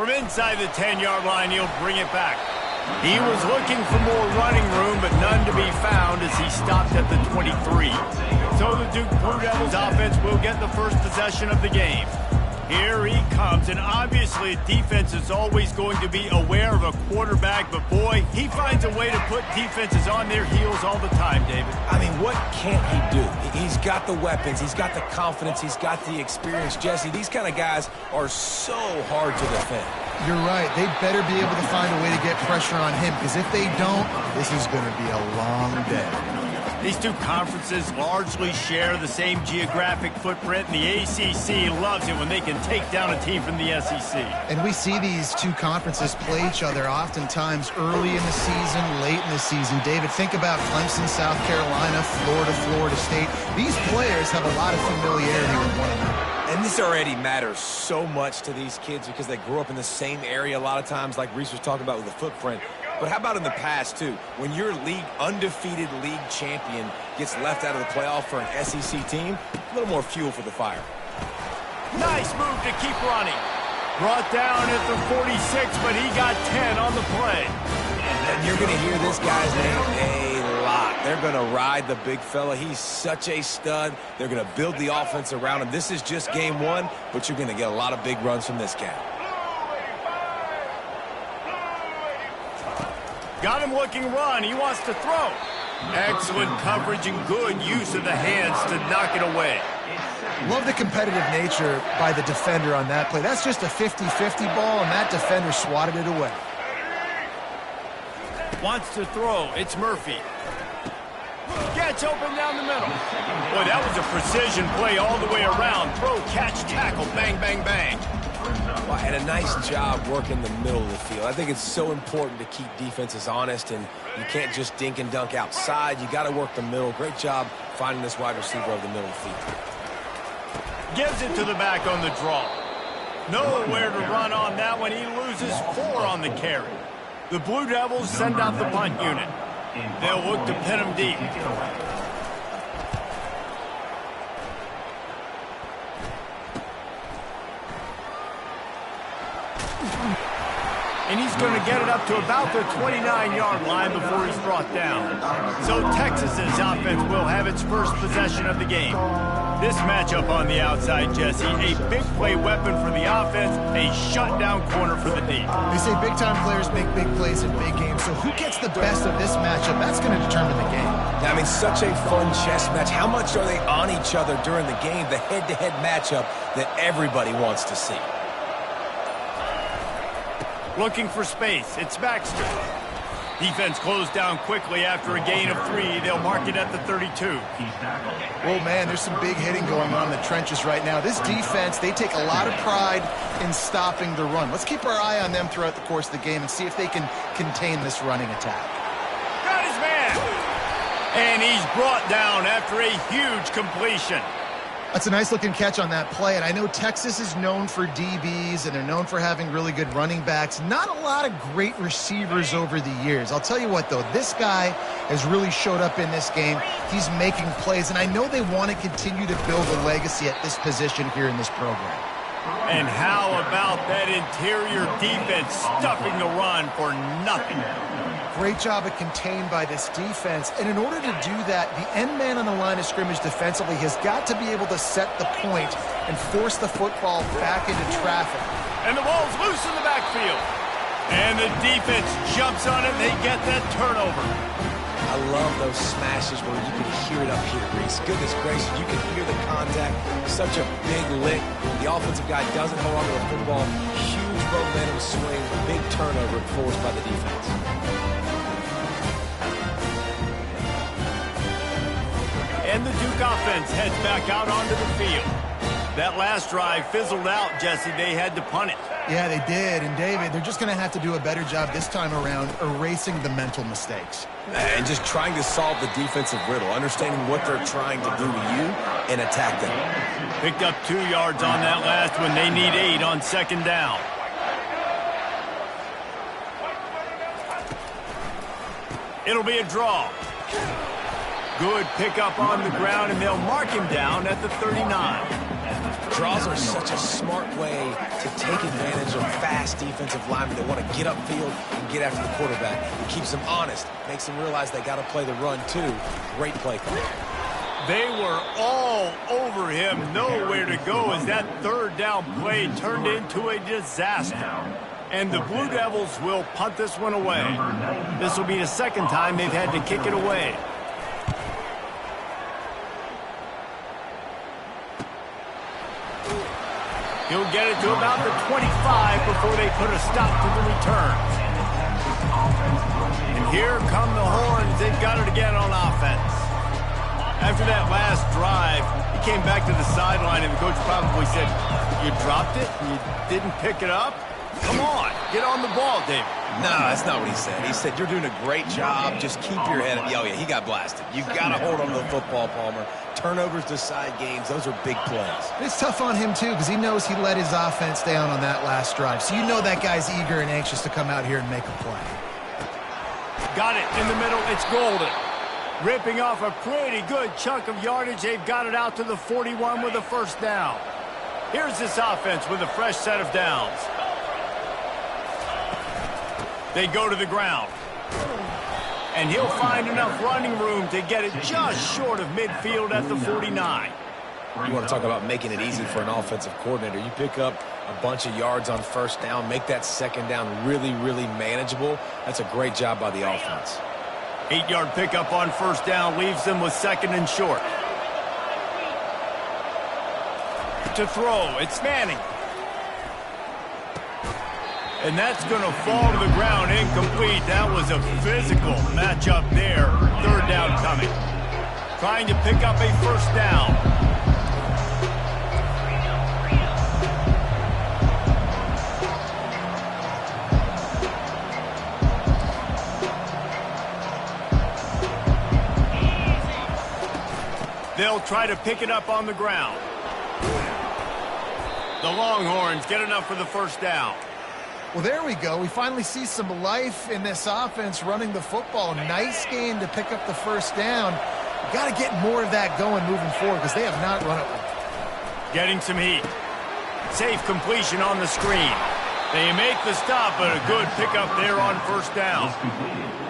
From inside the 10-yard line, he'll bring it back. He was looking for more running room, but none to be found as he stopped at the 23. So the Duke Blue Devils offense will get the first possession of the game. Here he comes, and obviously defense is always going to be aware of a quarterback, but boy, he finds a way to put defenses on their heels all the time, David. I mean, what can't he do? He's got the weapons, he's got the confidence, he's got the experience. Jesse, these kind of guys are so hard to defend. You're right. They better be able to find a way to get pressure on him, because if they don't, this is going to be a long day. These two conferences largely share the same geographic footprint, and the ACC loves it when they can take down a team from the SEC. And we see these two conferences play each other oftentimes early in the season, late in the season. David, think about Clemson, South Carolina, Florida, Florida State. These players have a lot of familiarity with one another. And this already matters so much to these kids because they grew up in the same area a lot of times, like Reese was talking about with the footprint. But how about in the past, too? When your undefeated league champion gets left out of the playoff for an SEC team, a little more fuel for the fire. Nice move to keep running. Brought down at the 46, but he got 10 on the play. And you're going to hear this guy's name a lot. They're going to ride the big fella. He's such a stud. They're going to build the offense around him. This is just game one, but you're going to get a lot of big runs from this guy. Got him looking run. He wants to throw. Excellent coverage and good use of the hands to knock it away. Love the competitive nature by the defender on that play. That's just a 50-50 ball, and that defender swatted it away. Wants to throw. It's Murphy. Gets open down the middle. Boy, that was a precision play all the way around. Throw, catch, tackle, bang, bang, bang. Well, and a nice job working the middle of the field. I think it's so important to keep defenses honest, and you can't just dink and dunk outside. You got to work the middle. Great job finding this wide receiver over the middle of the field. Gives it to the back on the draw. Nowhere to run on that one. He loses 4 on the carry. The Blue Devils send out the punt unit. They'll look to pin him deep. And he's going to get it up to about the 29-yard line before he's brought down. So Texas's offense will have its first possession of the game. This matchup on the outside, Jesse, a big play weapon for the offense, a shutdown corner for the D. They say big-time players make big plays in big games, so who gets the best of this matchup? That's going to determine the game. I mean, such a fun chess match. How much are they on each other during the game, the head-to-head matchup that everybody wants to see? Looking for space. It's Baxter. Defense closed down quickly after a gain of 3. They'll mark it at the 32. Oh, man, there's some big hitting going on in the trenches right now. This defense, they take a lot of pride in stopping the run. Let's keep our eye on them throughout the course of the game and see if they can contain this running attack. Got his man. And he's brought down after a huge completion. That's a nice-looking catch on that play, and I know Texas is known for DBs, and they're known for having really good running backs. Not a lot of great receivers over the years. I'll tell you what, though, this guy has really showed up in this game. He's making plays, and I know they want to continue to build a legacy at this position here in this program. And how about that interior defense stuffing the run for nothing? Great job of contained by this defense. And in order to do that, the end man on the line of scrimmage defensively has got to be able to set the point and force the football back into traffic. And the ball's loose in the backfield. And the defense jumps on it, and they get that turnover. I love those smashes where you can hear it up here, Reese. Goodness gracious, you can hear the contact. Such a big lick. The offensive guy doesn't hold on to the football. Huge momentum swing, big turnover forced by the defense. And the Duke offense heads back out onto the field. That last drive fizzled out, Jesse. They had to punt it. Yeah, they did. And, David, they're just going to have to do a better job this time around erasing the mental mistakes. And just trying to solve the defensive riddle, understanding what they're trying to do to you and attack them. Picked up 2 yards on that last one. They need 8 on second down. It'll be a draw. Good pickup on the ground, and they'll mark him down at the 39. Draws are such a smart way to take advantage of fast defensive linemen that want to get upfield and get after the quarterback. It keeps them honest, makes them realize they got to play the run too. Great play call. They were all over him, nowhere to go as that third down play turned into a disaster. And the Blue Devils will punt this one away. This will be the second time they've had to kick it away. He'll get it to about the 25 before they put a stop to the return. And here come the horns. They've got it again on offense. After that last drive, he came back to the sideline, and the coach probably said, "You dropped it and you didn't pick it up? Come on, get on the ball, David." No, that's not what he said. He said, "You're doing a great job. Just keep your head up." Oh, yeah, he got blasted. You've got to hold on to the football, Palmer. Turnovers decide games. Those are big plays. It's tough on him, too, because he knows he let his offense down on that last drive. So you know that guy's eager and anxious to come out here and make a play. Got it in the middle. It's Golden. Ripping off a pretty good chunk of yardage. They've got it out to the 41 with a first down. Here's this offense with a fresh set of downs. They go to the ground. And he'll find enough running room to get it just short of midfield at the 49. You want to talk about making it easy for an offensive coordinator. You pick up a bunch of yards on first down, make that second down really, really manageable. That's a great job by the offense. 8-yard pickup on first down leaves them with second and short. To throw, it's Manning. And that's going to fall to the ground incomplete. That was a physical matchup there. Third down coming. Trying to pick up a first down. They'll try to pick it up on the ground. The Longhorns get enough for the first down. Well, there we go. We finally see some life in this offense running the football. Nice game to pick up the first down. Got to get more of that going moving forward because they have not run it well. Getting some heat. Safe completion on the screen. They make the stop, but a good pickup there on first down.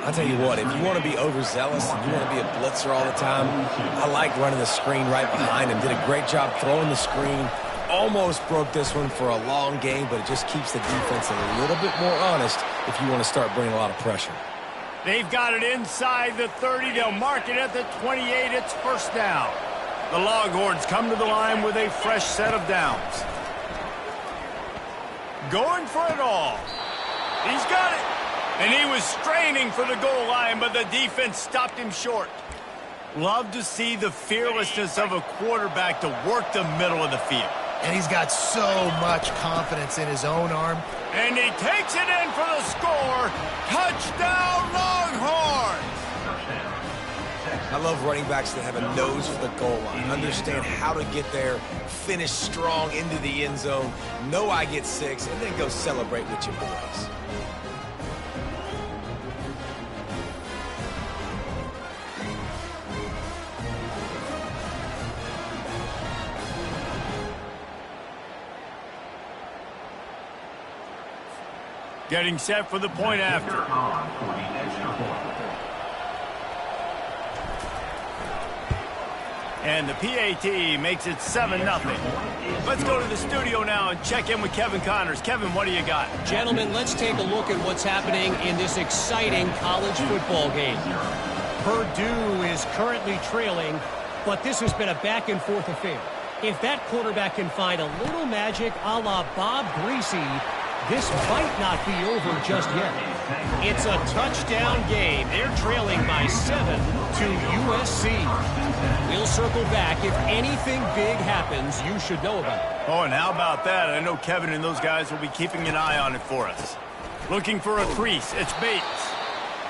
I'll tell you what, if you want to be overzealous and you want to be a blitzer all the time, I like running the screen right behind him. Did a great job throwing the screen. Almost broke this one for a long game, but it just keeps the defense a little bit more honest if you want to start bringing a lot of pressure. They've got it inside the 30. They'll mark it at the 28. It's first down. The Longhorns come to the line with a fresh set of downs. Going for it all. He's got it. And he was straining for the goal line, but the defense stopped him short. Love to see the fearlessness of a quarterback to work the middle of the field. And he's got so much confidence in his own arm. And he takes it in for the score. Touchdown, Longhorns! I love running backs that have a nose for the goal line, understand how to get there, finish strong into the end zone, know I get 6, and then go celebrate with your boys. Getting set for the point after. And the PAT makes it 7-0. Let's go to the studio now and check in with Kevin Connors. Kevin, what do you got? Gentlemen, let's take a look at what's happening in this exciting college football game. Purdue is currently trailing, but this has been a back-and-forth affair. If that quarterback can find a little magic a la Bob Greasy, this might not be over just yet. It's a touchdown game. They're trailing by 7 to USC. We'll circle back. If anything big happens, you should know about it. Oh, and how about that? I know Kevin and those guys will be keeping an eye on it for us. Looking for a crease. It's Bates.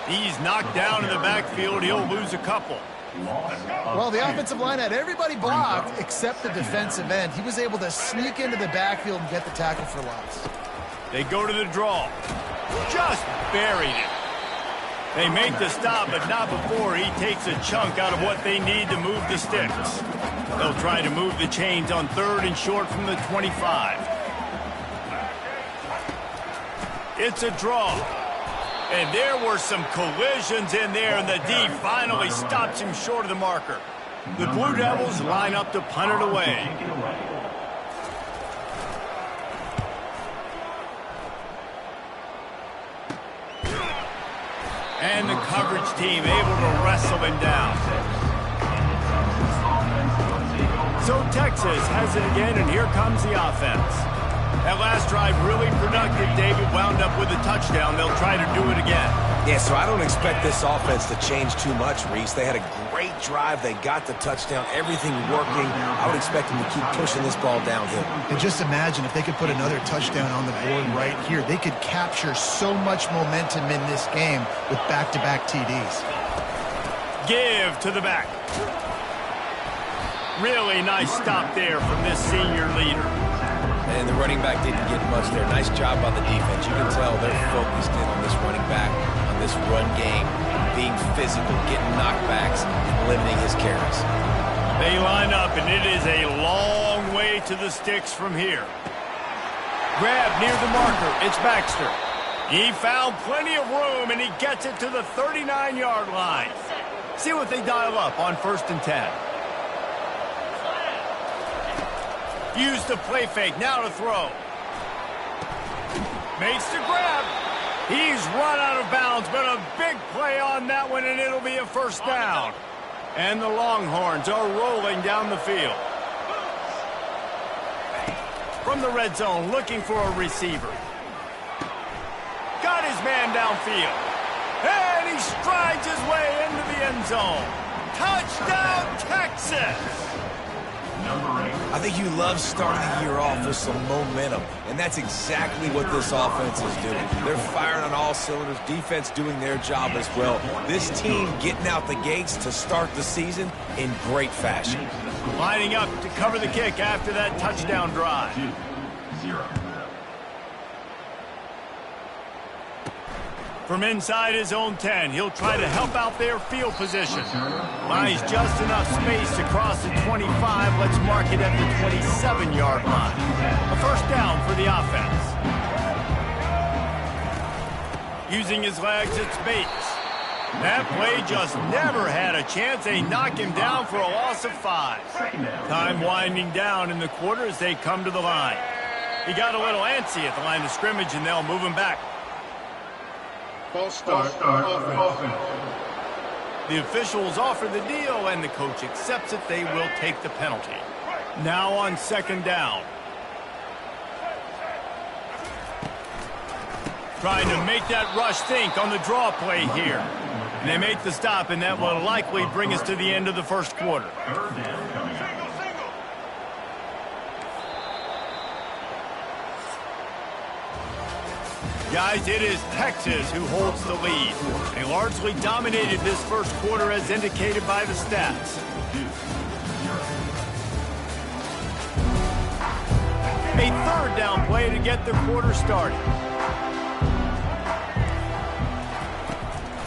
He's knocked down in the backfield. He'll lose a couple. Well, the offensive line had everybody blocked except the defensive end. He was able to sneak into the backfield and get the tackle for loss. They go to the draw. Just buried it. They make the stop, but not before he takes a chunk out of what they need to move the sticks. They'll try to move the chains on 3rd and short from the 25. It's a draw. And there were some collisions in there, and the D finally stops him short of the marker. The Blue Devils line up to punt it away. And the coverage team able to wrestle him down. So Texas has it again, and here comes the offense. That last drive really productive. David wound up with a touchdown. They'll try to do it again. Yeah, so I don't expect this offense to change too much, Reese. They had a great drive. They got the touchdown. Everything working. I would expect them to keep pushing this ball downhill. And just imagine if they could put another touchdown on the board right here. They could capture so much momentum in this game with back-to-back TDs. Give to the back. Really nice stop there from this senior leader. And the running back didn't get much there. Nice job on the defense. You can tell they're focused in on this running back, on this run game, being physical, getting knockbacks, and limiting his carries. They line up, and it is a long way to the sticks from here. Grab near the marker. It's Baxter. He found plenty of room, and he gets it to the 39-yard line. See what they dial up on 1st and 10. Use the play fake, now to throw. Makes the grab. He's run out of bounds, but a big play on that one, and it'll be a 1st down. And the Longhorns are rolling down the field. From the red zone, looking for a receiver. Got his man downfield. And he strides his way into the end zone. Touchdown, Texas! I think you love starting the year off with some momentum, and that's exactly what this offense is doing. They're firing on all cylinders, defense doing their job as well. This team getting out the gates to start the season in great fashion. Lining up to cover the kick after that touchdown drive. 2-0. From inside his own 10, he'll try to help out their field position. Buys just enough space to cross the 25. Let's mark it at the 27-yard line. A 1st down for the offense. Using his legs, it's Bates. That play just never had a chance. They knock him down for a loss of 5. Time winding down in the quarter as they come to the line. He got a little antsy at the line of scrimmage, and they'll move him back. False start offense. The officials offer the deal, and the coach accepts it. They will take the penalty. Now on 2nd down. Trying to make that rush think on the draw play here. And they make the stop, and that will likely bring us to the end of the 1st quarter. Guys, it is Texas who holds the lead. They largely dominated this 1st quarter as indicated by the stats. A 3rd down play to get the quarter started.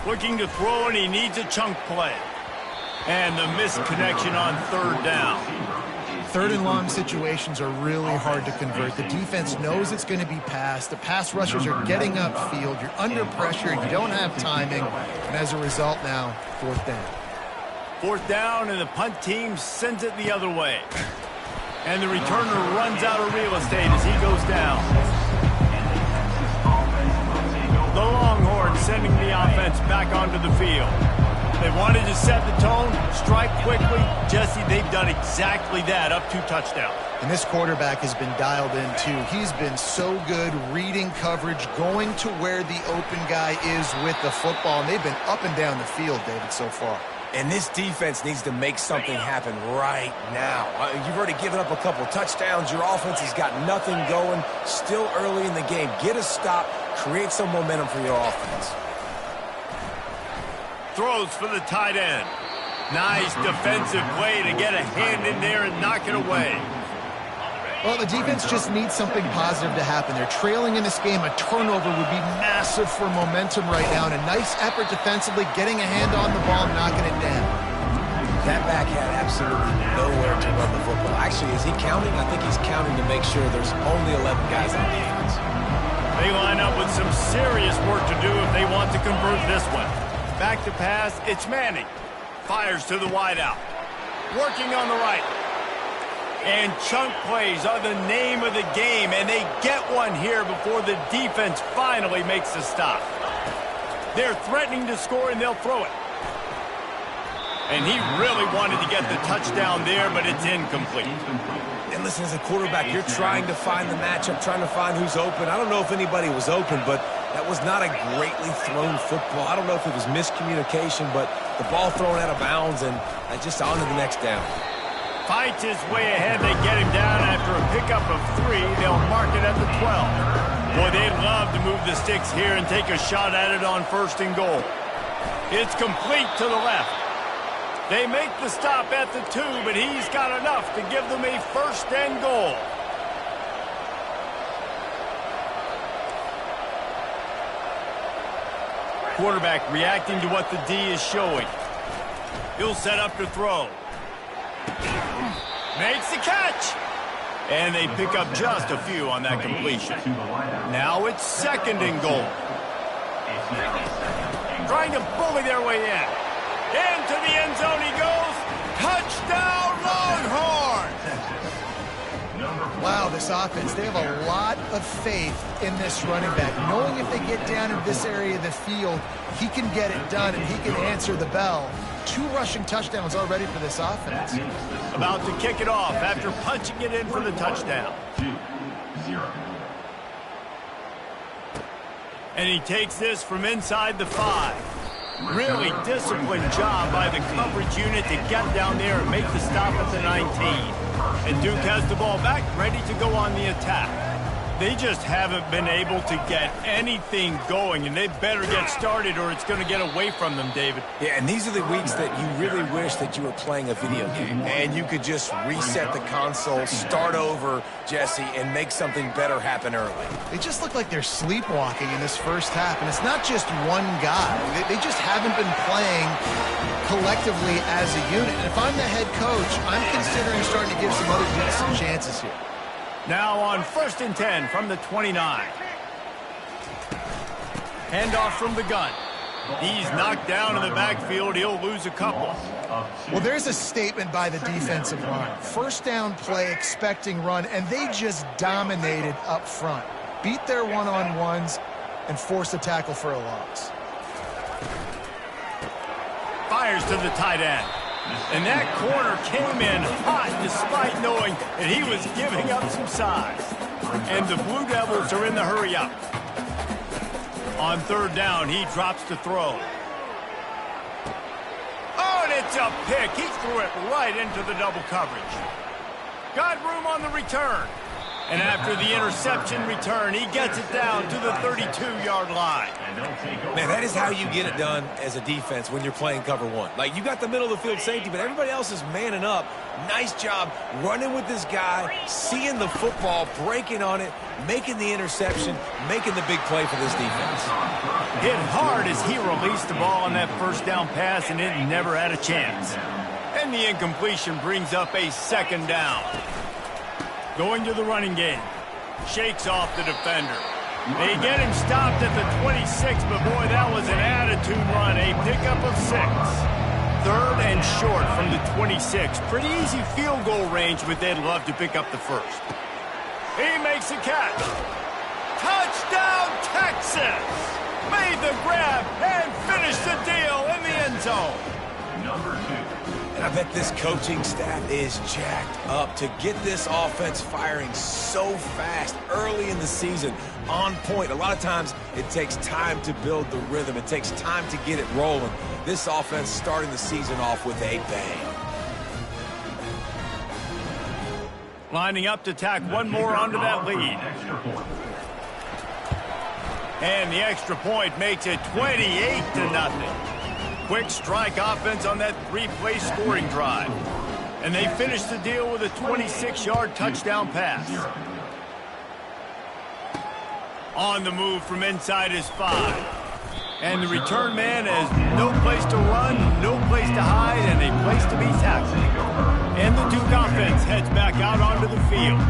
Looking to throw, and he needs a chunk play. And the missed connection on 3rd down. 3rd and long situations are really hard to convert. The defense knows it's going to be passed. The pass rushers are getting upfield. You're under pressure. You don't have timing. And as a result now, 4th down. 4th down, and the punt team sends it the other way. And the returner runs out of real estate as he goes down. The Longhorns sending the offense back onto the field. They wanted to set the tone, strike quickly. Jesse, they've done exactly that, up 2 touchdowns. And this quarterback has been dialed in, too. He's been so good reading coverage, going to where the open guy is with the football. And they've been up and down the field, David, so far. And this defense needs to make something happen right now. You've already given up a couple touchdowns. Your offense has got nothing going. Still early in the game. Get a stop. Create some momentum for your offense. Throws for the tight end. Nice defensive play to get a hand in there and knock it away. Well, the defense just needs something positive to happen. They're trailing in this game. A turnover would be massive for momentum right now. And a nice effort defensively, getting a hand on the ball, knocking it down. That back had absolutely nowhere to run the football. Actually, is he counting? I think he's counting to make sure there's only 11 guys on defense. They line up with some serious work to do if they want to convert this one. Back to pass, it's Manning. Fires to the wideout. Working on the right. And chunk plays are the name of the game, and they get one here before the defense finally makes a stop. They're threatening to score, and they'll throw it. And he really wanted to get the touchdown there, but it's incomplete. And listen, as a quarterback, you're trying to find the matchup, trying to find who's open. I don't know if anybody was open, but that was not a greatly thrown football. I don't know if it was miscommunication, but the ball thrown out of bounds, and just on to the next down. Fights his way ahead. They get him down after a pickup of 3. They'll mark it at the 12. Boy, they'd love to move the sticks here and take a shot at it on 1st and goal. It's complete to the left. They make the stop at the 2, but he's got enough to give them a 1st and goal. Quarterback reacting to what the D is showing. He'll set up to throw. Makes the catch. And they pick up just a few on that completion. Now it's 2nd and goal. Trying to bully their way in. Into the end zone he goes. Touchdown, Longhorns! Wow, this offense, they have a lot of faith in this running back. Knowing if they get down in this area of the field, he can get it done and he can answer the bell. 2 rushing touchdowns already for this offense. About to kick it off after punching it in for the touchdown. 2-0. And he takes this from inside the 5. Really disciplined job by the coverage unit to get down there and make the stop at the 19. And Duke has the ball back, ready to go on the attack. They just haven't been able to get anything going, and they better get started or it's going to get away from them, David. Yeah, and these are the weeks that you really wish that you were playing a video game and you could just reset the console, start over, Jesse, and make something better happen early. They just look like they're sleepwalking in this first half, and it's not just one guy. They just haven't been playing collectively as a unit. And if I'm the head coach, I'm considering starting to give some other dudes some chances here. Now on 1st and 10 from the 29. Handoff from the gun. He's knocked down in the backfield. He'll lose a couple. Well, there's a statement by the defensive line. 1st down play, expecting run, and they just dominated up front. Beat their one-on-ones and forced a tackle for a loss. Fires to the tight end. And that corner came in hot despite knowing that he was giving up some size. And the Blue Devils are in the hurry up. On 3rd down, he drops to throw. Oh, and it's a pick. He threw it right into the double coverage. Got room on the return. And after the interception return, he gets it down to the 32-yard line. Man, that is how you get it done as a defense when you're playing cover 1. Like, you got the middle of the field safety, but everybody else is manning up. Nice job running with this guy, seeing the football, breaking on it, making the interception, making the big play for this defense. Hit hard as he released the ball on that 1st down pass, and it never had a chance. And the incompletion brings up a 2nd down. Going to the running game. Shakes off the defender. They get him stopped at the 26, but boy, that was an attitude run. A pickup of 6. 3rd and short from the 26. Pretty easy field goal range, but they'd love to pick up the 1st. He makes a catch. Touchdown, Texas! Made the grab and finished the deal in the end zone. Number 2. And I bet this coaching staff is jacked up to get this offense firing so fast early in the season, on point. A lot of times it takes time to build the rhythm. It takes time to get it rolling. This offense starting the season off with a bang. Lining up to tack one more onto that lead. And the extra point makes it 28-0. Quick strike offense on that 3-play scoring drive. And they finish the deal with a 26-yard touchdown pass. On the move from inside his 5. And the return man has no place to run, no place to hide, and a place to be tackled. And the Duke offense heads back out onto the field.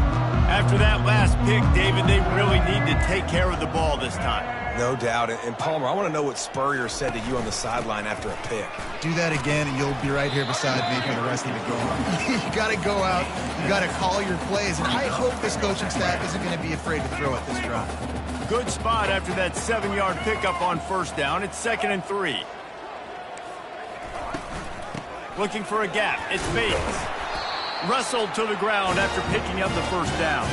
After that last pick, David, they really need to take care of the ball this time. No doubt. And Palmer, I want to know what Spurrier said to you on the sideline after a pick. Do that again, and you'll be right here beside me for the rest of the game. You got to go out. You got to call your plays. And I hope this coaching staff isn't going to be afraid to throw at this drive. Good spot after that 7-yard pickup on first down. It's 2nd and 3. Looking for a gap. It's Bates. Wrestled to the ground after picking up the first down.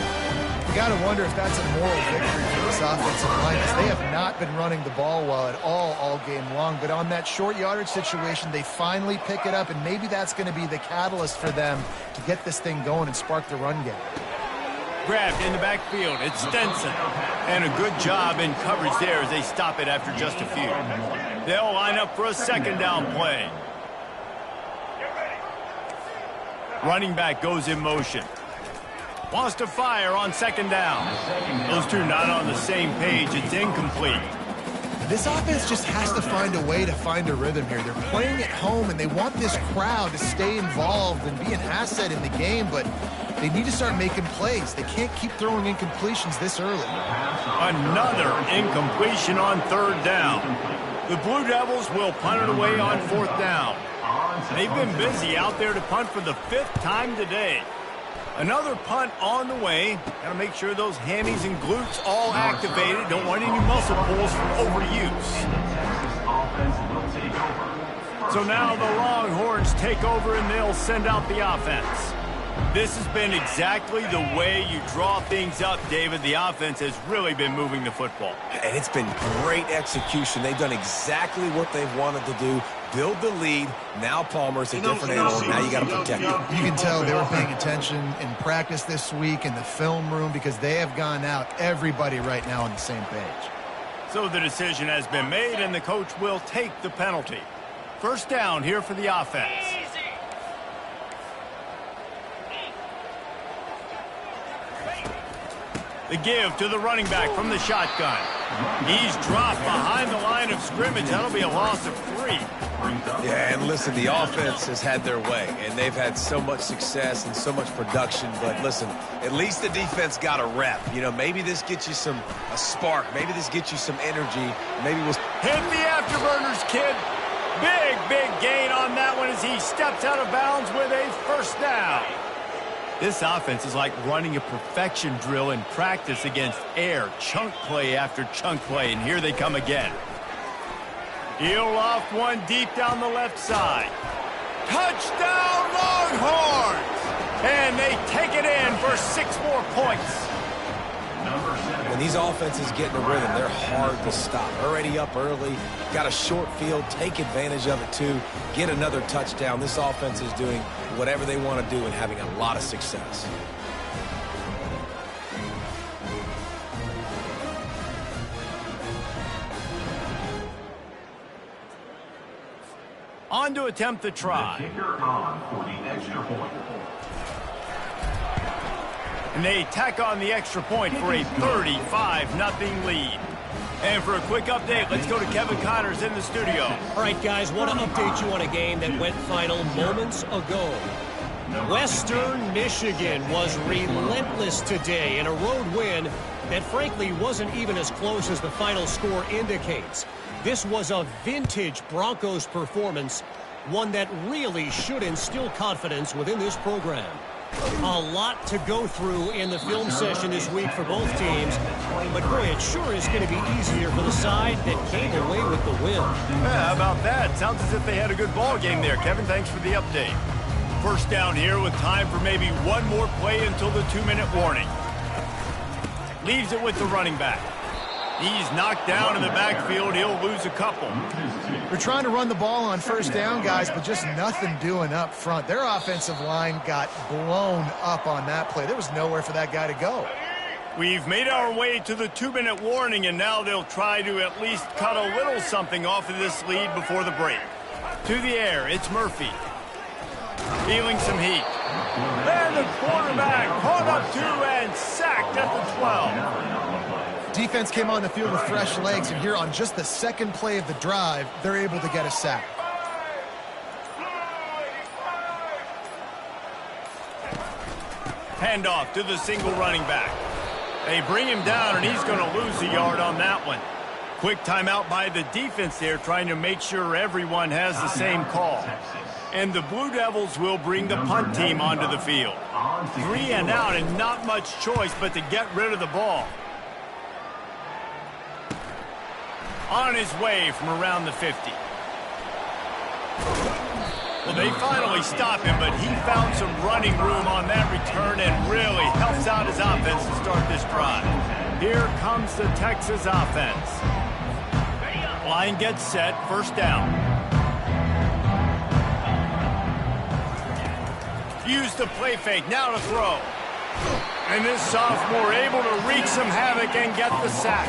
You got to wonder if that's a moral victory for this offensive line, as they have not been running the ball well at all game long. But on that short yardage situation, they finally pick it up, and maybe that's going to be the catalyst for them to get this thing going and spark the run game. Grabbed in the backfield. It's Stenson. And a good job in coverage there as they stop it after just a few. They'll line up for a 2nd down play. Running back goes in motion. Wants to fire on 2nd down. Those two not on the same page. It's incomplete. This offense just has to find a way to find a rhythm here. They're playing at home, and they want this crowd to stay involved and be an asset in the game, but they need to start making plays. They can't keep throwing incompletions this early. Another incompletion on 3rd down. The Blue Devils will punt it away on 4th down. They've been busy out there to punt for the 5th time today. Another punt on the way. Got to make sure those hammies and glutes all activated. Don't want any muscle pulls from overuse. So now the Longhorns take over and they'll send out the offense. This has been exactly the way you draw things up, David. The offense has really been moving the football. And it's been great execution. They've done exactly what they've wanted to do. Build the lead. Now Palmer's a different animal. Now you got to protect him. You can tell they were paying attention in practice this week in the film room, because they have gone out, everybody right now on the same page. So the decision has been made, and the coach will take the penalty. 1st down here for the offense. The give to the running back from the shotgun. He's dropped behind the line of scrimmage. That'll be a loss of 3. Yeah, and listen, the offense has had their way, and they've had so much success and so much production. But listen, at least the defense got a rep. You know, maybe this gets you a spark. Maybe this gets you some energy. Maybe we'll hit the afterburners, kid. Big gain on that one as he steps out of bounds with a 1st down. This offense is like running a perfection drill in practice against air. Chunk play after chunk play, and here they come again. He'll loft one deep down the left side. Touchdown, Longhorns! And they take it in for 6 more points. When these offenses get in a rhythm, they're hard to stop. Already up early, got a short field, take advantage of it too, get another touchdown. This offense is doing whatever they want to do and having a lot of success. On to attempt the try. The kicker on for the extra point. And they tack on the extra point for a 35-0 lead. And for a quick update, let's go to Kevin Connors in the studio. All right, guys, want to update you on a game that went final moments ago. Western Michigan was relentless today in a road win that frankly wasn't even as close as the final score indicates. This was a vintage Broncos performance, one that really should instill confidence within this program. A lot to go through in the film session this week for both teams, but boy, it sure is going to be easier for the side that came away with the win. Yeah, how about that? Sounds as if they had a good ball game there. Kevin, thanks for the update. 1st down here with time for maybe one more play until the 2-minute warning. Leaves it with the running back. He's knocked down in the backfield. He'll lose a couple. They're trying to run the ball on 1st down, guys, but just nothing doing up front. Their offensive line got blown up on that play. There was nowhere for that guy to go. We've made our way to the 2-minute warning, and now they'll try to at least cut a little something off of this lead before the break. To the air, it's Murphy. feeling some heat. And the quarterback caught up to and sacked at the 12. Defense came on the field with fresh legs, and here on just the second play of the drive, they're able to get a sack. Handoff to the single running back. They bring him down, and he's going to lose a yard on that one. Quick timeout by the defense there, trying to make sure everyone has the same call. And the Blue Devils will bring the punt team onto the field. 3 and out, and not much choice but to get rid of the ball. On his way from around the 50. Well, they finally stop him, but he found some running room on that return and really helps out his offense to start this drive. Here comes the Texas offense. Line gets set, first down. Use the play fake, now to throw. And this sophomore able to wreak some havoc and get the sack.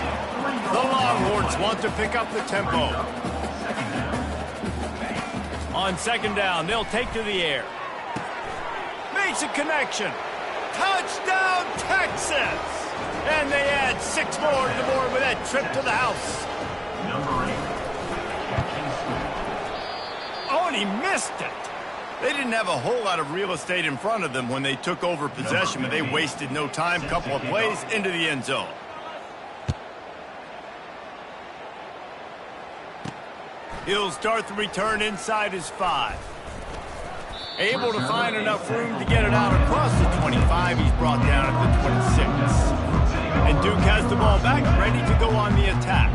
The Longhorns want to pick up the tempo. On second down, they'll take to the air. Makes a connection. Touchdown, Texas! And they add 6 more to the board with that trip to the house. Oh, and he missed it. They didn't have a whole lot of real estate in front of them when they took over possession, but they wasted no time. Couple of plays into the end zone. He'll start the return inside his 5. Able to find enough room to get it out across the 25. He's brought down at the 26. And Duke has the ball back, ready to go on the attack.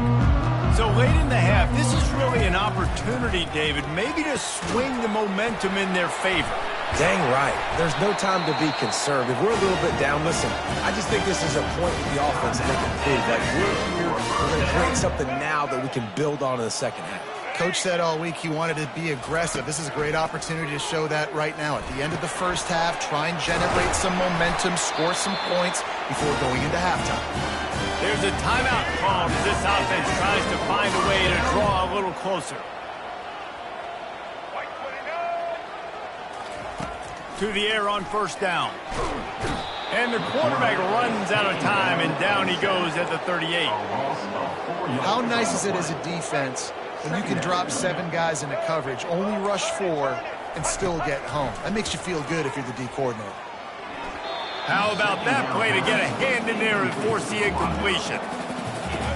So late in the half, this is really an opportunity, David, maybe to swing the momentum in their favor. Dang right. There's no time to be conservative. We're a little bit down. Listen, I just think this is a point with the offense that they can prove. Like, we're here, we're going to create something now that we can build on in the second half. Coach said all week he wanted to be aggressive. This is a great opportunity to show that right now. At the end of the first half, try and generate some momentum, score some points before going into halftime. There's a timeout called as this offense tries to find a way to draw a little closer. To the air on first down. And the quarterback runs out of time, and down he goes at the 38. How nice is it as a defense when you can drop 7 guys into coverage, only rush 4, and still get home? That makes you feel good if you're the D coordinator. How about that play to get a hand in there and force the incompletion?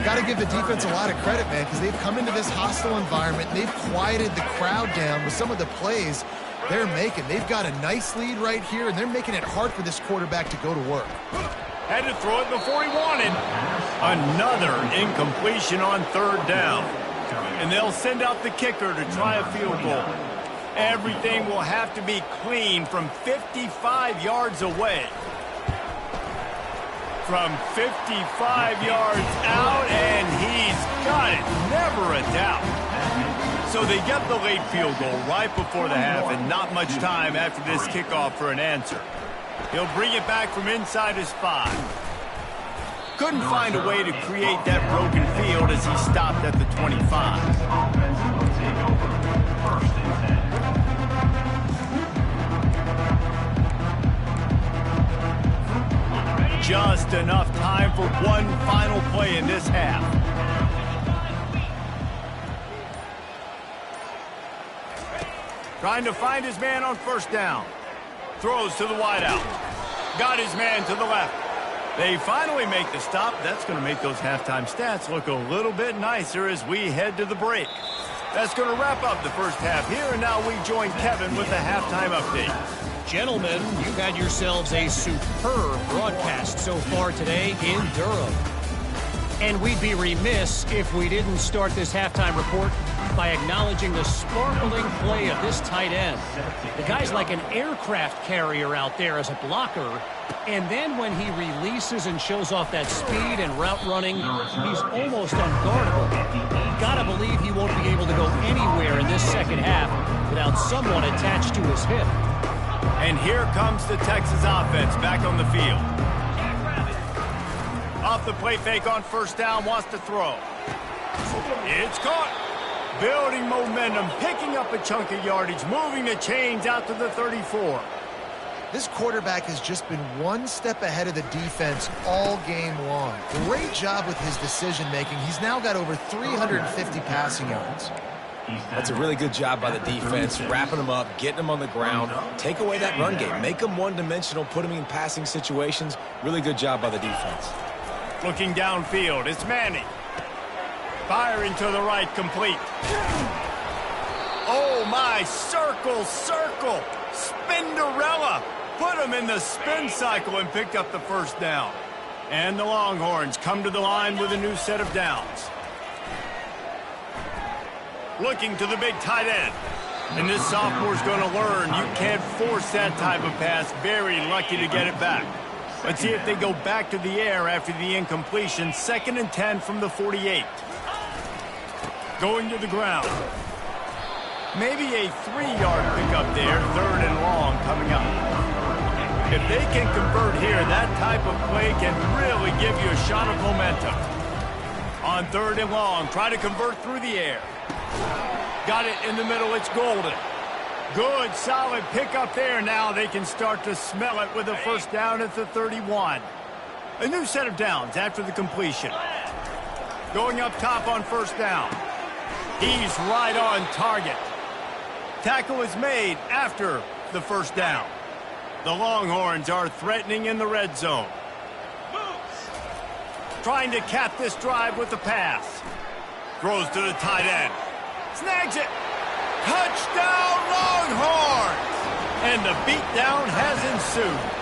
Got to give the defense a lot of credit, man, because they've come into this hostile environment. They've quieted the crowd down with some of the plays they're making. They've got a nice lead right here, and they're making it hard for this quarterback to go to work. Had to throw it before he wanted. Another incompletion on third down. And they'll send out the kicker to try a field goal. Everything will have to be clean from 55 yards away. From 55 yards out, and he's got it. Never a doubt. So they get the late field goal right before the half, and not much time after this kickoff for an answer. He'll bring it back from inside his 5. Couldn't find a way to create that broken field as he stopped at the 25. Just enough time for one final play in this half. Trying to find his man on first down. Throws to the wideout. Got his man to the left. They finally make the stop. That's going to make those halftime stats look a little bit nicer as we head to the break. That's going to wrap up the first half here, and now we join Kevin with the halftime update. Gentlemen, you've had yourselves a superb broadcast so far today in Durham. And we'd be remiss if we didn't start this halftime report by acknowledging the sparkling play of this tight end. The guy's like an aircraft carrier out there as a blocker. And then when he releases and shows off that speed and route running, he's almost unguardable. Gotta believe he won't be able to go anywhere in this second half without someone attached to his hip. And here comes the Texas offense back on the field. Off the play fake on first down, wants to throw. It's caught. Building momentum, picking up a chunk of yardage, moving the chains out to the 34. This quarterback has just been one step ahead of the defense all game long. Great job with his decision-making. He's now got over 350 passing yards. That's a really good job by the defense, wrapping them up, getting them on the ground. Take away that run game. Make them one-dimensional, put them in passing situations. Really good job by the defense. Looking downfield, it's Manning. Firing to the right, complete. Oh, my, circle, circle. Spinderella. Put him in the spin cycle and picked up the first down. And the Longhorns come to the line with a new set of downs. Looking to the big tight end. And this sophomore's going to learn you can't force that type of pass. Very lucky to get it back. Let's see if they go back to the air after the incompletion. 2nd and 10 from the 48. Going to the ground. Maybe a 3-yard pickup there. 3rd and long coming up. If they can convert here, that type of play can really give you a shot of momentum. On 3rd and long, try to convert through the air. Got it in the middle, it's golden. Good, solid pickup there. Now they can start to smell it with a first down at the 31. A new set of downs after the completion. Going up top on first down. He's right on target. Tackle is made after the first down. The Longhorns are threatening in the red zone. Trying to cap this drive with the pass. Throws to the tight end. Snags it. Touchdown, Longhorns! And the beatdown has ensued.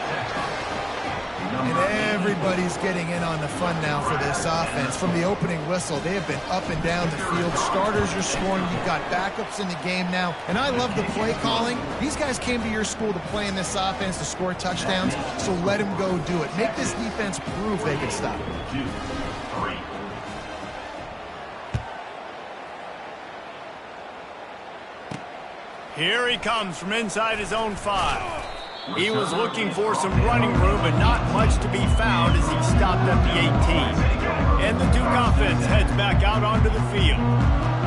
And everybody's getting in on the fun now for this offense. From the opening whistle, they have been up and down the field. Starters are scoring. You've got backups in the game now. And I love the play calling. These guys came to your school to play in this offense to score touchdowns, so let them go do it. Make this defense prove they can stop it. 2, 3. Here he comes from inside his own 5. He was looking for some running room, but not much to be found as he stopped at the 18. And the Duke offense heads back out onto the field.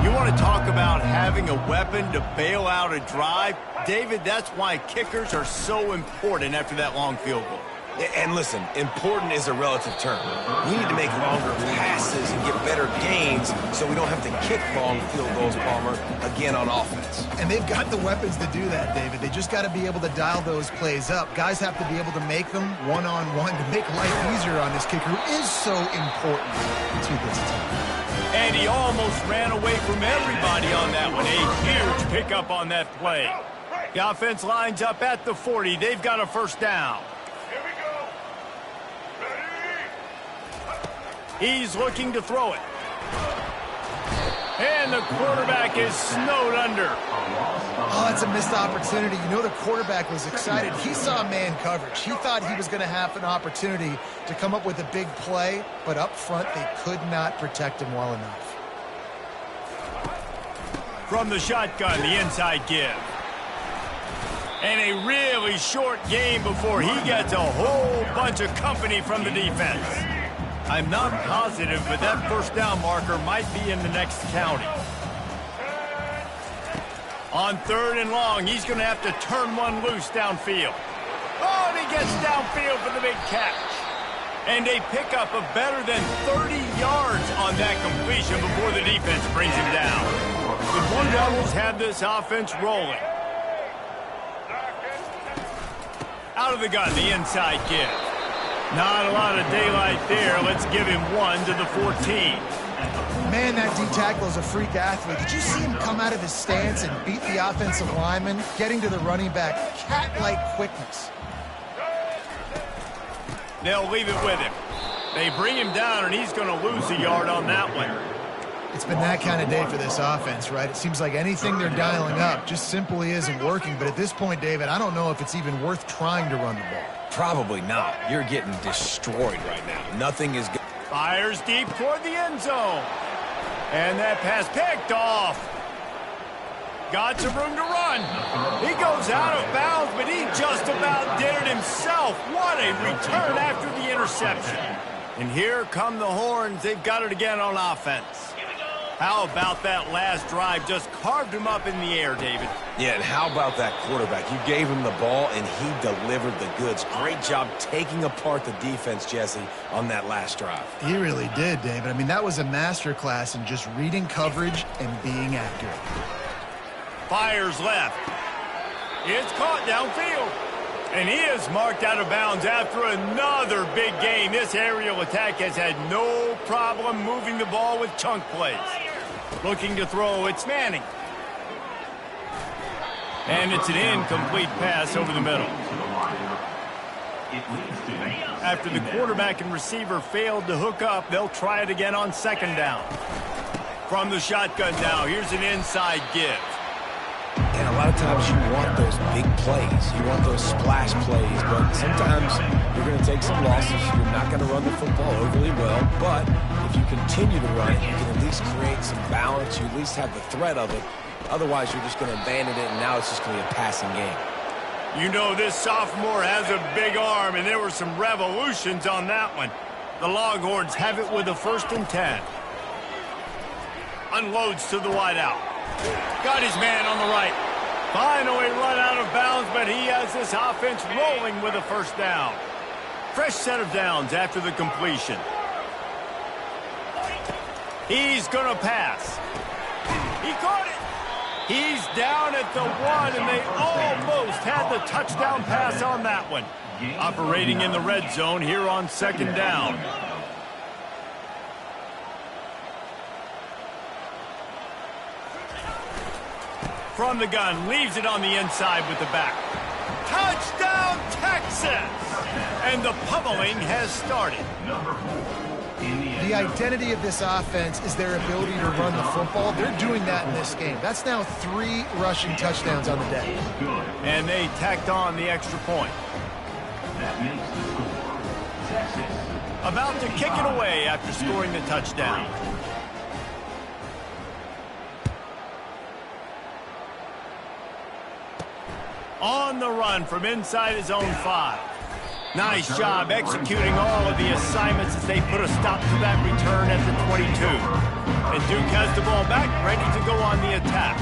You want to talk about having a weapon to bail out a drive? David, that's why kickers are so important after that long field goal. And listen, important is a relative term. We need to make longer passes and get better gains so we don't have to kick long field goals, Palmer, again on offense. And they've got the weapons to do that, David. They just got to be able to dial those plays up. Guys have to be able to make them one-on-one to make life easier on this kicker, who is so important to this team. And he almost ran away from everybody on that one. A huge pickup on that play. The offense lines up at the 40. They've got a first down. He's looking to throw it. And the quarterback is snowed under. Oh, that's a missed opportunity. You know, the quarterback was excited. He saw man coverage. He thought he was going to have an opportunity to come up with a big play, but up front they could not protect him well enough. From the shotgun, the inside give. And a really short game before he gets a whole bunch of company from the defense. I'm not positive, but that first down marker might be in the next county. On 3rd and long, he's going to have to turn one loose downfield. Oh, and he gets downfield for the big catch. And a pickup of better than 30 yards on that completion before the defense brings him down. The Blue Devils have this offense rolling. Out of the gun, the inside give. Not a lot of daylight there. Let's give him one to the 14. Man, that D-tackle is a freak athlete. Did you see him come out of his stance and beat the offensive lineman, getting to the running back? Cat-like quickness. They'll leave it with him. They bring him down, and he's going to lose a yard on that one. It's been that kind of day for this offense, right? It seems like anything they're dialing up just simply isn't working. But at this point, David, I don't know if it's even worth trying to run the ball. Probably not. You're getting destroyed right now. Nothing is good. Fires deep toward the end zone. And that pass picked off. Got some room to run. He goes out of bounds, but he just about did it himself. What a return after the interception. And here come the Horns. They've got it again on offense. How about that last drive? Just carved him up in the air, David. Yeah, and how about that quarterback? You gave him the ball, and he delivered the goods. Great job taking apart the defense, Jesse, on that last drive. He really did, David. I mean, that was a masterclass in just reading coverage and being accurate. Fires left. It's caught downfield. And he is marked out of bounds after another big gain. This aerial attack has had no problem moving the ball with chunk plays. Looking to throw, it's Manning. And it's an incomplete pass over the middle. After the quarterback and receiver failed to hook up, they'll try it again on second down. From the shotgun now, here's an inside give. And a lot of times you want those big plays. You want those splash plays, but sometimes you're going to take some losses. You're not going to run the football overly well, but if you continue to run it, you can at least create some balance. You at least have the threat of it. Otherwise, you're just going to abandon it, and now it's just going to be a passing game. You know this sophomore has a big arm, and there were some revolutions on that one. The Longhorns have it with a 1st and 10. Unloads to the wideout. Got his man on the right. Finally run out of bounds, but he has this offense rolling with a 1st down. Fresh set of downs after the completion. He's going to pass. He caught it. He's down at the 1, and they almost had the touchdown pass on that one. Operating in the red zone here on 2nd down. From the gun, leaves it on the inside with the back. Touchdown, Texas! And the pummeling has started. The identity of this offense is their ability to run the football. They're doing that in this game. That's now 3 rushing touchdowns on the day. And they tacked on the extra point. That makes the score Texas. About to kick it away after scoring the touchdown. On the run from inside his own 5. Nice job executing all of the assignments as they put a stop to that return at the 22. And Duke has the ball back, ready to go on the attack.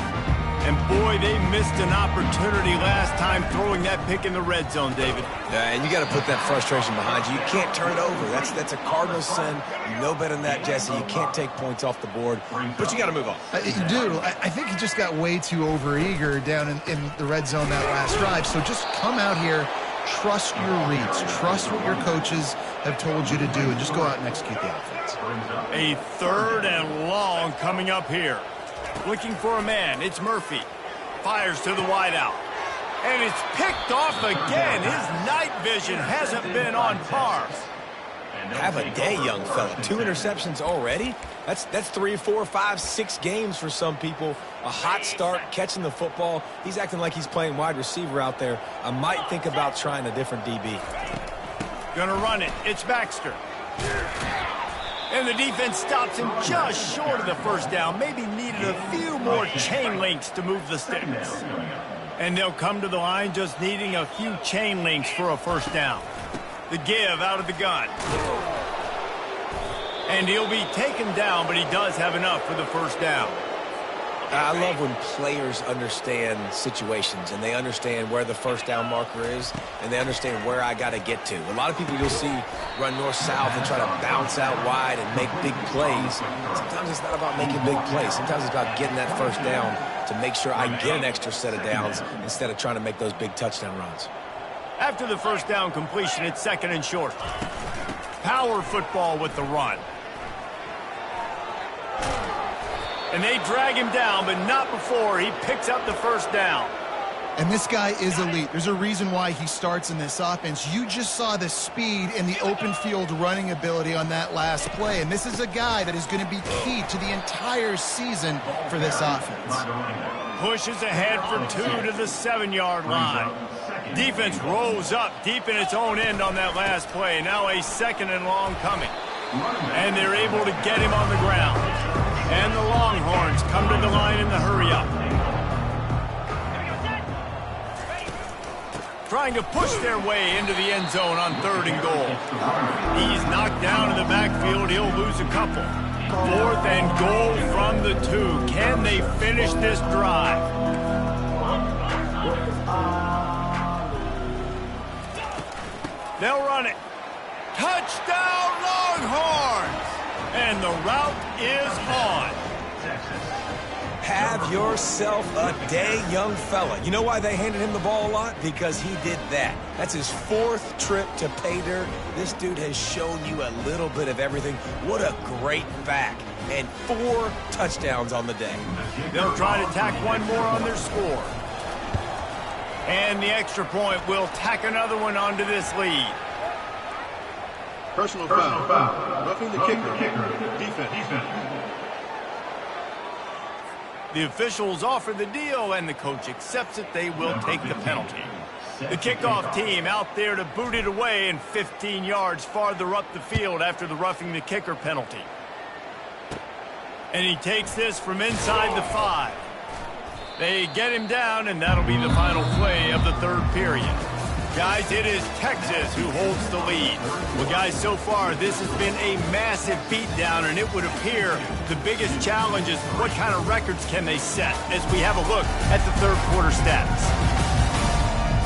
And boy, they missed an opportunity last time throwing that pick in the red zone, David. And you got to put that frustration behind you. You can't turn it over. That's a cardinal sin. You know better than that, Jesse. You can't take points off the board, but you got to move on. You do. I think he just got way too overeager down in the red zone that last drive. So just come out here, trust your reads, trust what your coaches have told you to do, and just go out and execute the offense. A 3rd and long coming up here. Looking for a man, it's Murphy. Fires to the wideout. And it's picked off again. His night vision hasn't been on par. Have a day, young fella. 2 interceptions already? That's 3, 4, 5, 6 games for some people. A hot start, catching the football. He's acting like he's playing wide receiver out there. I might think about trying a different DB. Gonna run it. It's Baxter. And the defense stops him just short of the 1st down. Maybe needed a few more chain links to move the sticks. And they'll come to the line just needing a few chain links for a 1st down. The give out of the gun. And he'll be taken down, but he does have enough for the 1st down. I love when players understand situations and they understand where the 1st down marker is and they understand where I got to get to. A lot of people you'll see run north-south and try to bounce out wide and make big plays. Sometimes it's not about making big plays. Sometimes it's about getting that 1st down to make sure I get an extra set of downs instead of trying to make those big touchdown runs. After the 1st down completion, it's 2nd and short. Power football with the run. And they drag him down, but not before he picks up the 1st down. And this guy is elite. There's a reason why he starts in this offense. You just saw the speed and the open field running ability on that last play. And this is a guy that is going to be key to the entire season for this offense. Pushes ahead for 2 to the 7-yard line. Defense rolls up deep in its own end on that last play. Now a 2nd and long coming. And they're able to get him on the ground. And the Longhorns come to the line in the hurry-up. Trying to push their way into the end zone on 3rd and goal. He's knocked down in the backfield. He'll lose a couple. 4th and goal from the 2. Can they finish this drive? They'll run it. Touchdown, Longhorns! And the route is on. Have yourself a day, young fella. You know why they handed him the ball a lot? Because he did that. That's his 4th trip to pay dirt. This dude has shown you a little bit of everything. What a great back. And 4 touchdowns on the day. They'll try to tack one more on their score. And the extra point will tack another one onto this lead. Personal foul. Roughing the kicker. Defense. The officials offer the deal, and the coach accepts it. They will take the penalty. The kickoff team out there to boot it away and 15 yards farther up the field after the roughing the kicker penalty. And he takes this from inside the 5. They get him down, and that'll be the final play of the 3rd period. Guys, it is Texas who holds the lead. Well, guys, so far, this has been a massive beatdown, and it would appear the biggest challenge is what kind of records can they set as we have a look at the 3rd quarter stats.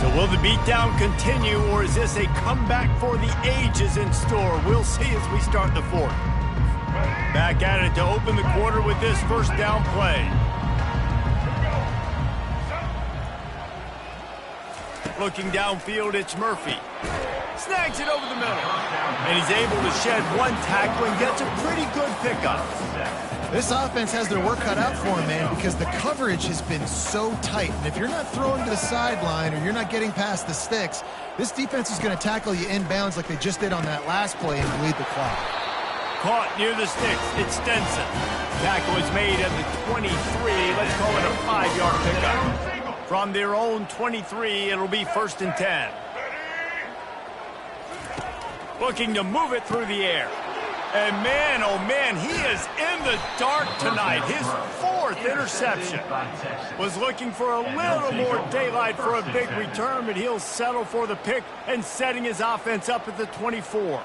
So will the beatdown continue, or is this a comeback for the ages in store? We'll see as we start the 4th. Back at it to open the quarter with this first down play. Looking downfield, it's Murphy. Snags it over the middle. And he's able to shed one tackle and gets a pretty good pickup. This offense has their work cut out for them, man, because the coverage has been so tight. And if you're not throwing to the sideline or you're not getting past the sticks, this defense is going to tackle you inbounds like they just did on that last play and bleed the clock. Caught near the sticks. It's Stenson. Tackle is made at the 23. Let's call it a 5-yard pickup. From their own 23, it'll be 1st and 10. Looking to move it through the air. And man, oh man, he is in the dark tonight. His 4th interception. Was looking for a little more daylight for a big return, but he'll settle for the pick and setting his offense up at the 24.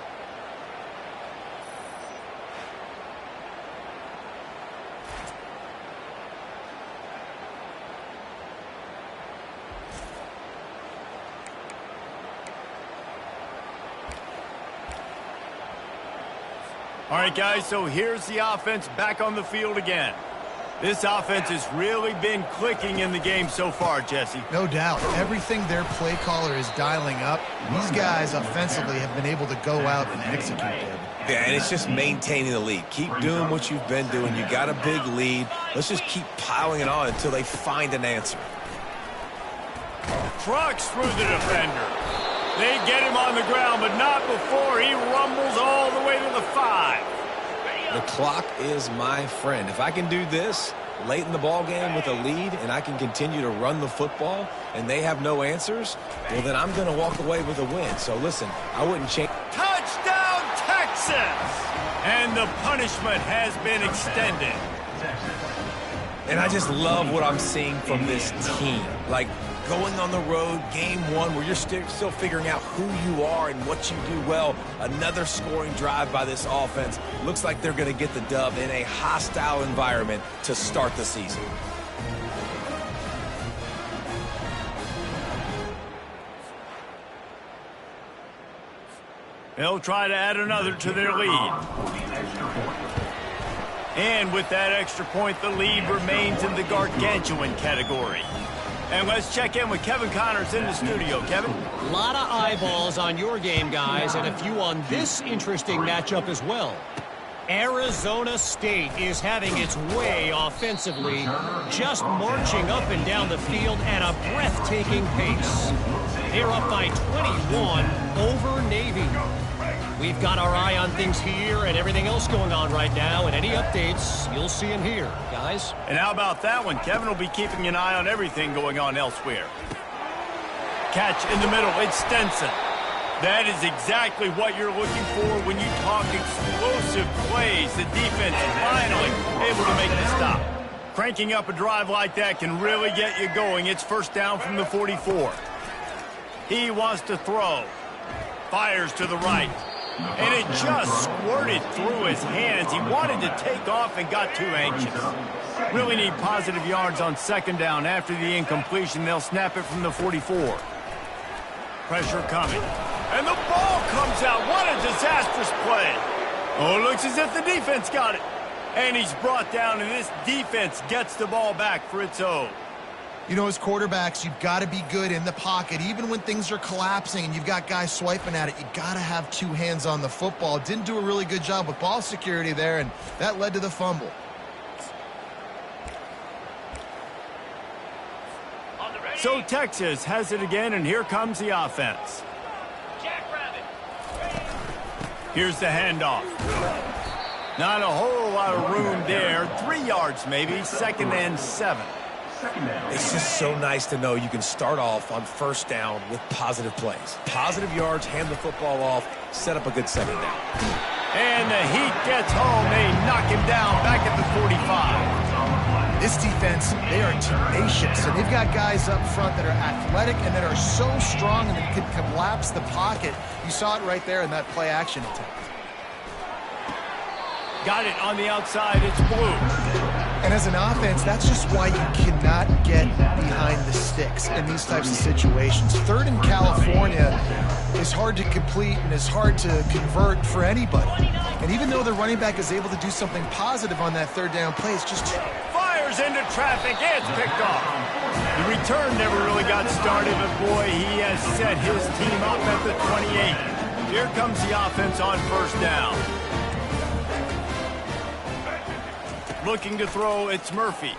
All right, guys, so here's the offense back on the field again. This offense has really been clicking in the game so far, Jesse. No doubt. Everything their play caller is dialing up, these guys offensively have been able to go out and execute them. Yeah, and it's just maintaining the lead. Keep doing what you've been doing. You got a big lead. Let's just keep piling it on until they find an answer. Trucks through the defender. They get him on the ground, but not before he rumbles all the way to the 5. The clock is my friend. If I can do this late in the ball game with a lead and I can continue to run the football and they have no answers, well, then I'm going to walk away with a win. So, listen, I wouldn't change. Touchdown, Texas! And the punishment has been extended. And I just love what I'm seeing from this team. Like, going on the road, game 1, where you're still figuring out who you are and what you do well. Another scoring drive by this offense. Looks like they're going to get the dub in a hostile environment to start the season. They'll try to add another to their lead. And with that extra point, the lead remains in the gargantuan category. And let's check in with Kevin Connors in the studio. Kevin? A lot of eyeballs on your game, guys, and a few on this interesting matchup as well. Arizona State is having its way offensively, just marching up and down the field at a breathtaking pace. They're up by 21 over Navy. We've got our eye on things here and everything else going on right now, and any updates, you'll see them here, guys. And how about that one? Kevin will be keeping an eye on everything going on elsewhere. Catch in the middle. It's Stenson. That is exactly what you're looking for when you talk explosive plays. The defense finally able to make the stop. Cranking up a drive like that can really get you going. It's 1st down from the 44. He wants to throw. Fires to the right. And it just squirted through his hands. He wanted to take off and got too anxious. Really need positive yards on second down. After the incompletion, they'll snap it from the 44. Pressure coming. And the ball comes out. What a disastrous play. Oh, it looks as if the defense got it. And he's brought down, and this defense gets the ball back for its own. You know, as quarterbacks, you've got to be good in the pocket. Even when things are collapsing and you've got guys swiping at it, you've got to have two hands on the football. Didn't do a really good job with ball security there, and that led to the fumble. So Texas has it again, and here comes the offense. Here's the handoff. Not a whole lot of room there. 3 yards maybe, 2nd and 7. It's just so nice to know you can start off on first down with positive plays. Positive yards, hand the football off, set up a good second down. And the heat gets home. They knock him down back at the 45. This defense, they are tenacious, and they've got guys up front that are athletic and that are so strong and that can collapse the pocket. You saw it right there in that play action attempt. Got it on the outside. It's blue. And as an offense, that's just why you cannot get behind the sticks in these types of situations. Third in California is hard to complete and is hard to convert for anybody. And even though the running back is able to do something positive on that third down play, it's just... Fires into traffic. It's picked off. The return never really got started, but boy, he has set his team up at the 28. Here comes the offense on first down. Looking to throw, it's Murphy.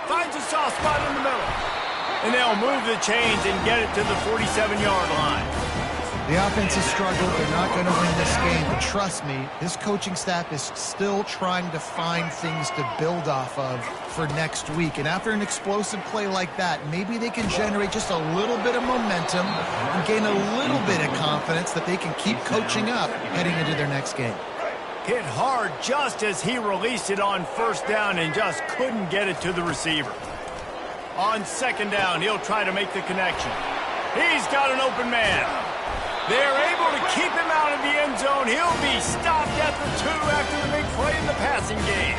Finds a soft spot in the middle. And they'll move the chains and get it to the 47-yard line. The offense has struggled. They're not going to win this game. But trust me, this coaching staff is still trying to find things to build off of for next week. And after an explosive play like that, maybe they can generate just a little bit of momentum and gain a little bit of confidence that they can keep coaching up heading into their next game. Hit hard just as he released it on first down and just couldn't get it to the receiver. On second down, he'll try to make the connection. He's got an open man. They're able to keep him out of the end zone. He'll be stopped at the 2 after the big play in the passing game.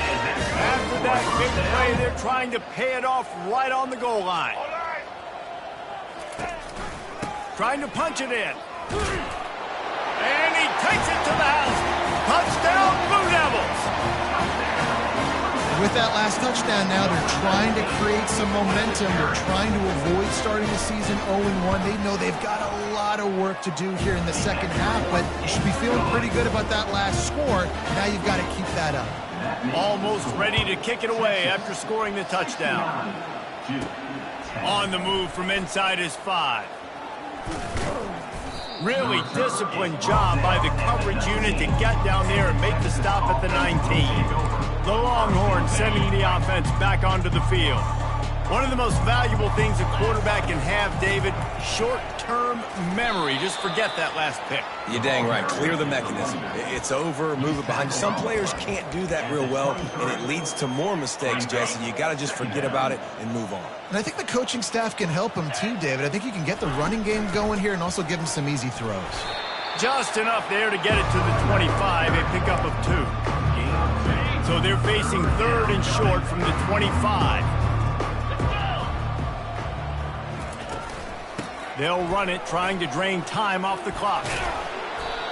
After that big play, they're trying to pay it off right on the goal line. Trying to punch it in. And he takes it to the house. Touchdown, Blue Devils! With that last touchdown now, they're trying to create some momentum. They're trying to avoid starting the season 0-1. They know they've got a lot of work to do here in the second half, but you should be feeling pretty good about that last score. Now you've got to keep that up. Almost ready to kick it away after scoring the touchdown. On the move from inside his 5. Really disciplined job by the coverage unit to get down there and make the stop at the 19. The Longhorns sending the offense back onto the field. One of the most valuable things a quarterback can have, David, short-term memory. Just forget that last pick. You're dang right. Clear the mechanism. It's over, move it behind you. Some players can't do that real well, and it leads to more mistakes, Jesse. You got to just forget about it and move on. And I think the coaching staff can help him too, David. I think you can get the running game going here and also give him some easy throws. Just enough there to get it to the 25, a pickup of 2. So they're facing third and short from the 25. They'll run it, trying to drain time off the clock.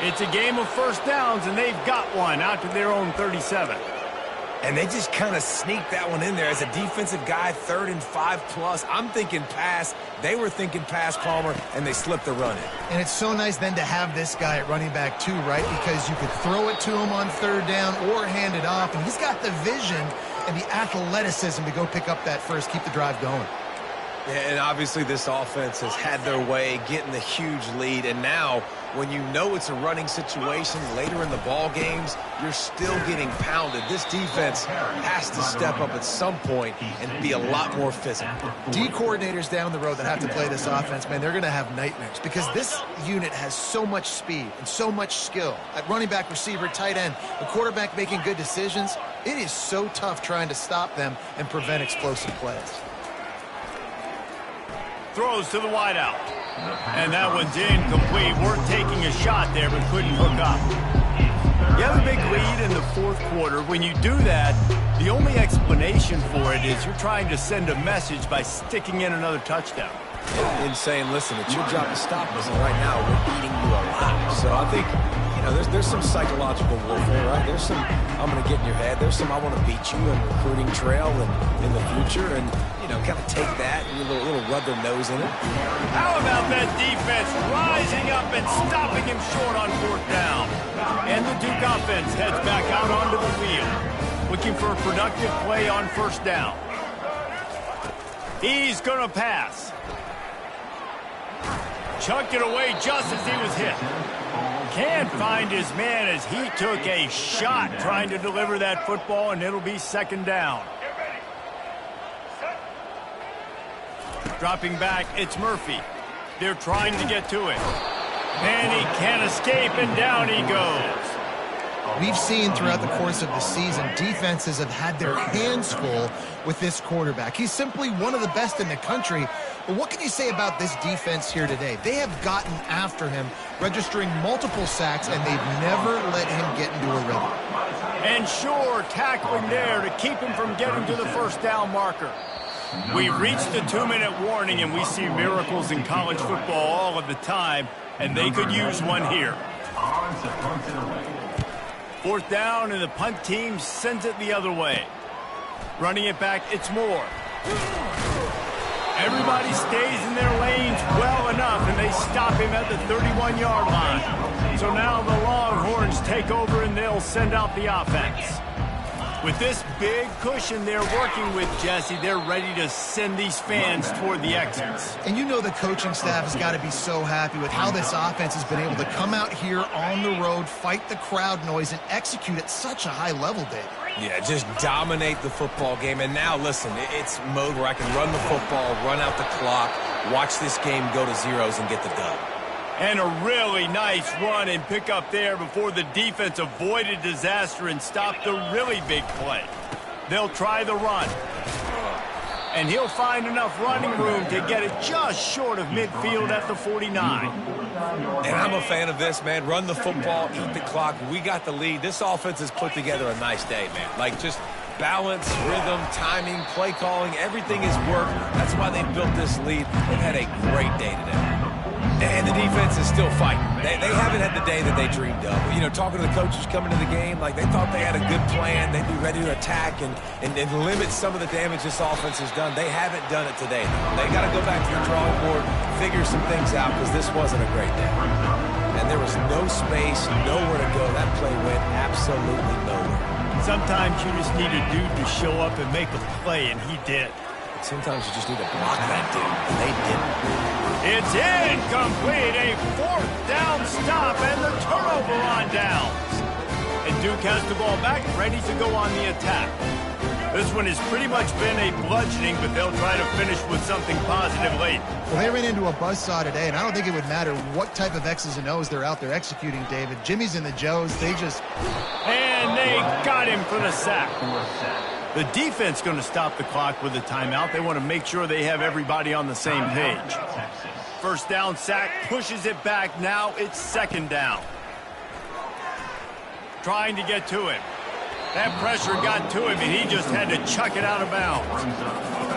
It's a game of first downs, and they've got one out to their own 37. And they just kind of sneaked that one in there. As a defensive guy, 3rd and 5+. I'm thinking pass. They were thinking pass, Palmer, and they slipped the run in. And it's so nice then to have this guy at running back too, right? Because you could throw it to him on third down or hand it off, and he's got the vision and the athleticism to go pick up that first, keep the drive going. Yeah, and obviously this offense has had their way, getting the huge lead. And now, when you know it's a running situation later in the ball games, you're still getting pounded. This defense has to step up at some point and be a lot more physical. D coordinators down the road that have to play this offense, man, they're going to have nightmares because this unit has so much speed and so much skill. At running back, receiver, tight end, the quarterback making good decisions, it is so tough trying to stop them and prevent explosive plays. Throws to the wideout. And that one's incomplete. Worth taking a shot there, but couldn't hook up. You have a big lead in the fourth quarter. When you do that, the only explanation for it is you're trying to send a message by sticking in another touchdown. And saying, listen, it's your job to stop us, and right now we're eating you alive. So I think, you know, there's some psychological warfare, right? There's some, I'm going to get in your head. There's some, I want to beat you on recruiting trail and in the future, and, you know, kind of take that and a little rub their nose in it. How about that defense rising up and stopping him short on fourth down? And the Duke offense heads back out onto the wheel, looking for a productive play on first down. He's going to pass. Chucked it away just as he was hit. Can't find his man as he took a shot trying to deliver that football, and it'll be second down. Dropping back, it's Murphy. They're trying to get to it. And he can't escape, and down he goes. We've seen throughout the course of the season, defenses have had their hands full with this quarterback. He's simply one of the best in the country. But what can you say about this defense here today? They have gotten after him, registering multiple sacks, and they've never let him get into a rhythm. And sure, tackling there to keep him from getting to the first down marker. We reached the 2-minute warning, and we see miracles in college football all of the time, and they could use one here. Fourth down, and the punt team sends it the other way. Running it back, it's Moore. Everybody stays in their lanes well enough, and they stop him at the 31-yard line. So now the Longhorns take over, and they'll send out the offense. With this big cushion they're working with, Jesse, they're ready to send these fans toward the exits. And you know the coaching staff has got to be so happy with how this offense has been able to come out here on the road, fight the crowd noise, and execute at such a high level, David. Yeah, just dominate the football game. And now, listen, it's mode where I can run the football, run out the clock, watch this game go to zeros and get the dub. And a really nice run and pick up there before the defense avoided disaster and stopped the really big play. They'll try the run. And he'll find enough running room to get it just short of midfield at the 49. And I'm a fan of this, man. Run the football, eat the clock. We got the lead. This offense has put together a nice day, man. Like, just balance, rhythm, timing, play calling, everything has worked. That's why they built this lead. They've had a great day today. And the defense is still fighting. They haven't had the day that they dreamed of. You know, talking to the coaches coming to the game, like they thought they had a good plan. They'd be ready to attack and limit some of the damage this offense has done. They haven't done it today. They got to go back to the drawing board, figure some things out, because this wasn't a great day. And there was no space, nowhere to go. That play went absolutely nowhere. Sometimes you just need a dude to show up and make a play, and he did. Sometimes you just need to block that dude, and they didn't. It's incomplete, a fourth down stop, and the turnover on downs. And Duke has the ball back, ready to go on the attack. This one has pretty much been a bludgeoning, but they'll try to finish with something positive late. Well, they ran into a buzzsaw today, and I don't think it would matter what type of X's and O's they're out there executing, David. Jimmy's and the Joes, they just... And they got him for the sack. The defense going to stop the clock with a timeout. They want to make sure they have everybody on the same page. First down sack, pushes it back. Now it's second down. Trying to get to him. That pressure got to him, and he just had to chuck it out of bounds.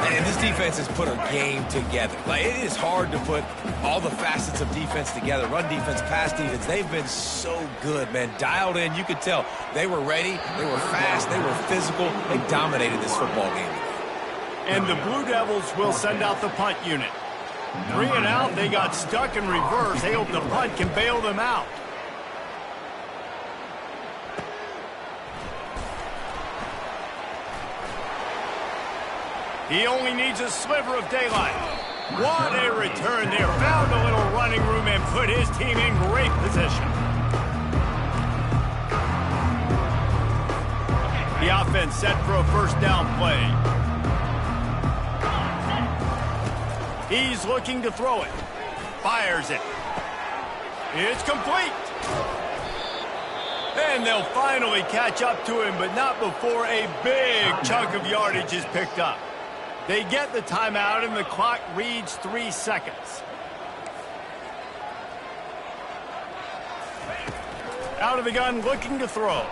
And this defense has put a game together. Like, it is hard to put all the facets of defense together. Run defense, pass defense. They've been so good, man. Dialed in. You could tell they were ready. They were fast. They were physical. They dominated this football game. And the Blue Devils will send out the punt unit. 3 and out. They got stuck in reverse. They hope the punt can bail them out. He only needs a sliver of daylight. What a return there. Found a little running room and put his team in great position. The offense set for a first down play. He's looking to throw it. Fires it. It's complete. And they'll finally catch up to him, but not before a big chunk of yardage is picked up. They get the timeout, and the clock reads 3 seconds. Out of the gun, looking to throw.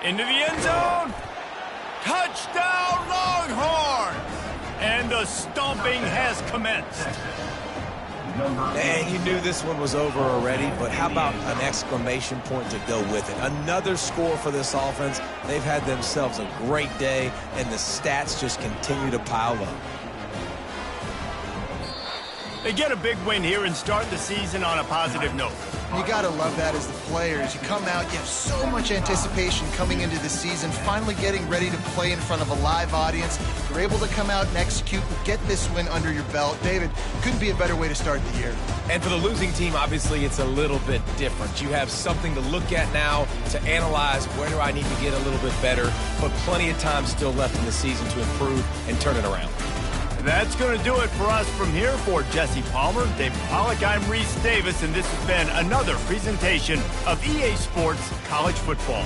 Into the end zone. Touchdown, Longhorns! And the stomping has commenced. And you knew this one was over already, but how about an exclamation point to go with it? Another score for this offense. They've had themselves a great day, and the stats just continue to pile up. They get a big win here and start the season on a positive note. You got to love that as the players. You come out, you have so much anticipation coming into the season, finally getting ready to play in front of a live audience. You're able to come out and execute and get this win under your belt. David, couldn't be a better way to start the year. And for the losing team, obviously, it's a little bit different. You have something to look at now to analyze where do I need to get a little bit better, but plenty of time still left in the season to improve and turn it around. That's going to do it for us from here. For Jesse Palmer, David Pollack, I'm Reese Davis, and this has been another presentation of EA Sports College Football.